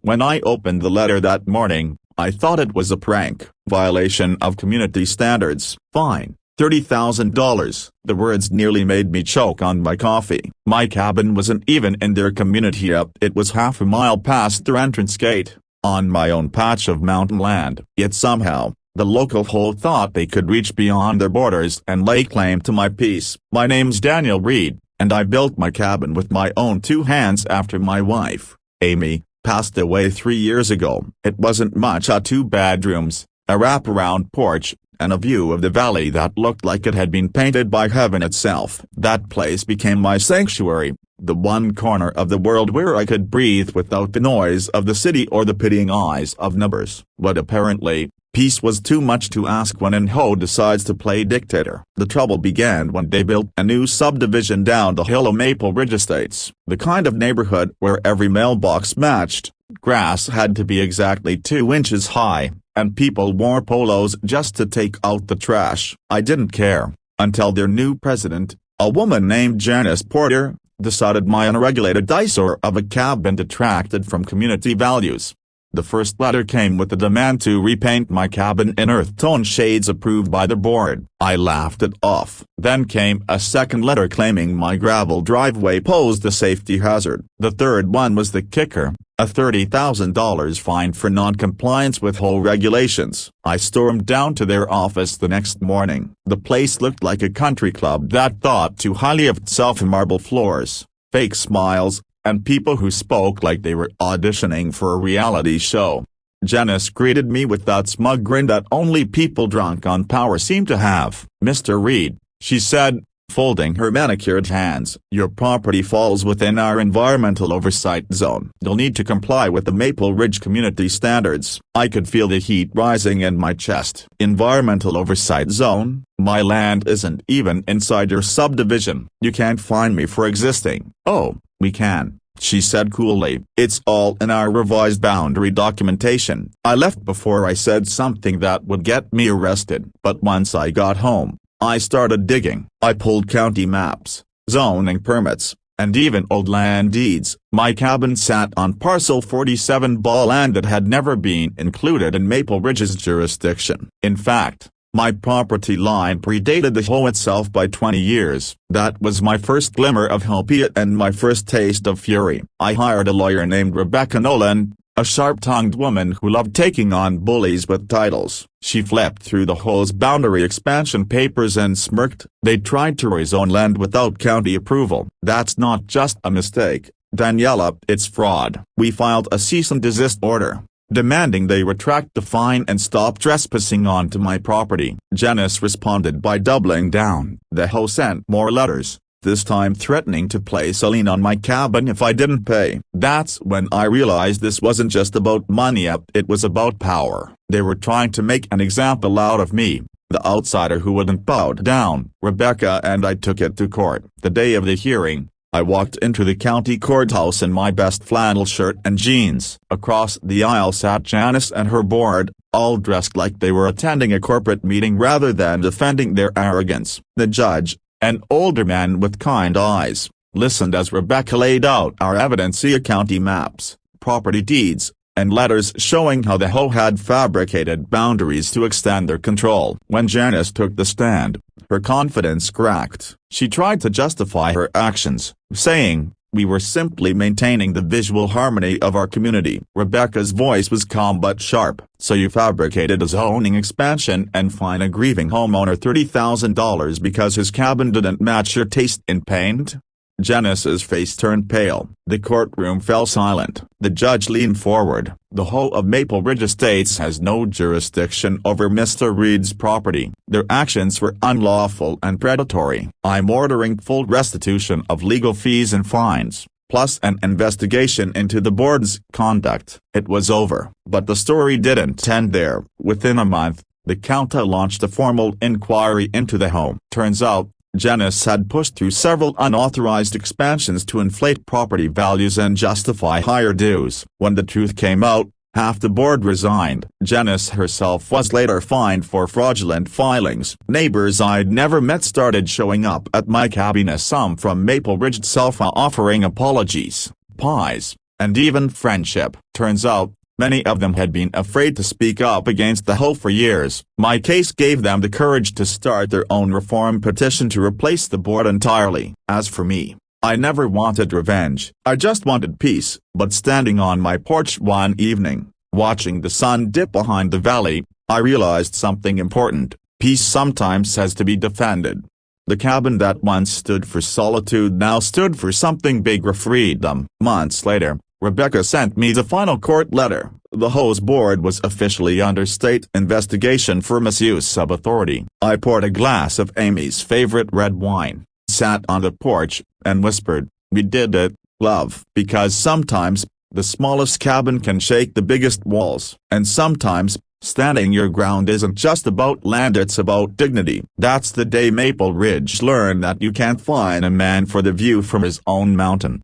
When I opened the letter that morning, I thought it was a prank. Violation of community standards. Fine. $30,000. The words nearly made me choke on my coffee. My cabin wasn't even in their community yet. It was half a mile past their entrance gate, on my own patch of mountain land. Yet somehow, the local HOA thought they could reach beyond their borders and lay claim to my peace. My name's Daniel Reed, and I built my cabin with my own two hands after my wife, Amy, passed away 3 years ago. It wasn't much. 2 bedrooms, a wraparound porch, and a view of the valley that looked like it had been painted by heaven itself. That place became my sanctuary, the one corner of the world where I could breathe without the noise of the city or the pitying eyes of neighbors. But apparently, peace was too much to ask when an HOA decides to play dictator. The trouble began when they built a new subdivision down the hill of Maple Ridge Estates, the kind of neighborhood where every mailbox matched, grass had to be exactly 2 inches high, and people wore polos just to take out the trash. I didn't care, until their new president, a woman named Janice Porter, decided my unregulated eyesore of a cabin detracted from community values. The first letter came with a demand to repaint my cabin in earth tone shades approved by the board. I laughed it off. Then came a second letter claiming my gravel driveway posed a safety hazard. The third one was the kicker, a $30,000 fine for non-compliance with HOA regulations. I stormed down to their office the next morning. The place looked like a country club that thought too highly of itself. Marble floors, fake smiles, and people who spoke like they were auditioning for a reality show. Janice greeted me with that smug grin that only people drunk on power seem to have. "Mr. Reed," she said, folding her manicured hands, "your property falls within our environmental oversight zone. You'll need to comply with the Maple Ridge community standards." I could feel the heat rising in my chest. Environmental oversight zone? My land isn't even inside your subdivision. You can't fine me for existing. "Oh, we can," she said coolly. "It's all in our revised boundary documentation." I left before I said something that would get me arrested. But once I got home, I started digging. I pulled county maps, zoning permits, and even old land deeds. My cabin sat on parcel 47 land that had never been included in Maple Ridge's jurisdiction. In fact, my property line predated the HOA itself by 20 years. That was my first glimmer of hope and my first taste of fury. I hired a lawyer named Rebecca Nolan, a sharp-tongued woman who loved taking on bullies with titles. She flipped through the HOA's boundary expansion papers and smirked. They tried to rezone land without county approval. "That's not just a mistake, Daniela, it's fraud." We filed a cease and desist order, demanding they retract the fine and stop trespassing onto my property. Janice responded by doubling down. The HOA sent more letters, this time threatening to place a lien on my cabin if I didn't pay. That's when I realized this wasn't just about money, it was about power. They were trying to make an example out of me, the outsider who wouldn't bow down. Rebecca and I took it to court. The day of the hearing, I walked into the county courthouse in my best flannel shirt and jeans. Across the aisle sat Janice and her board, all dressed like they were attending a corporate meeting rather than defending their arrogance. The judge, an older man with kind eyes, listened as Rebecca laid out our evidence: county maps, property deeds, and letters showing how the HOA had fabricated boundaries to extend their control. When Janice took the stand, her confidence cracked. She tried to justify her actions, saying, "We were simply maintaining the visual harmony of our community." Rebecca's voice was calm but sharp. "So you fabricated a zoning expansion and fine a grieving homeowner $30,000 because his cabin didn't match your taste in paint?" Janice's face turned pale. The courtroom fell silent. The judge leaned forward. "The HOA of Maple Ridge Estates has no jurisdiction over Mr. Reed's property. Their actions were unlawful and predatory. I'm ordering full restitution of legal fees and fines, plus an investigation into the board's conduct." It was over. But the story didn't end there. Within a month, the county launched a formal inquiry into the HOA. Turns out, Janice had pushed through several unauthorized expansions to inflate property values and justify higher dues. When the truth came out, half the board resigned. Janice herself was later fined for fraudulent filings. Neighbors I'd never met started showing up at my cabin, some from Maple Ridge itself offering apologies, pies, and even friendship. Turns out, many of them had been afraid to speak up against the HOA for years. My case gave them the courage to start their own reform petition to replace the board entirely. As for me, I never wanted revenge. I just wanted peace. But standing on my porch one evening, watching the sun dip behind the valley, I realized something important. Peace sometimes has to be defended. The cabin that once stood for solitude now stood for something bigger: freedom. Months later, Rebecca sent me the final court letter. The HOA's board was officially under state investigation for misuse of authority. I poured a glass of Amy's favorite red wine, sat on the porch, and whispered, "We did it, love." Because sometimes, the smallest cabin can shake the biggest walls. And sometimes, standing your ground isn't just about land, it's about dignity. That's the day Maple Ridge learned that you can't fine a man for the view from his own mountain.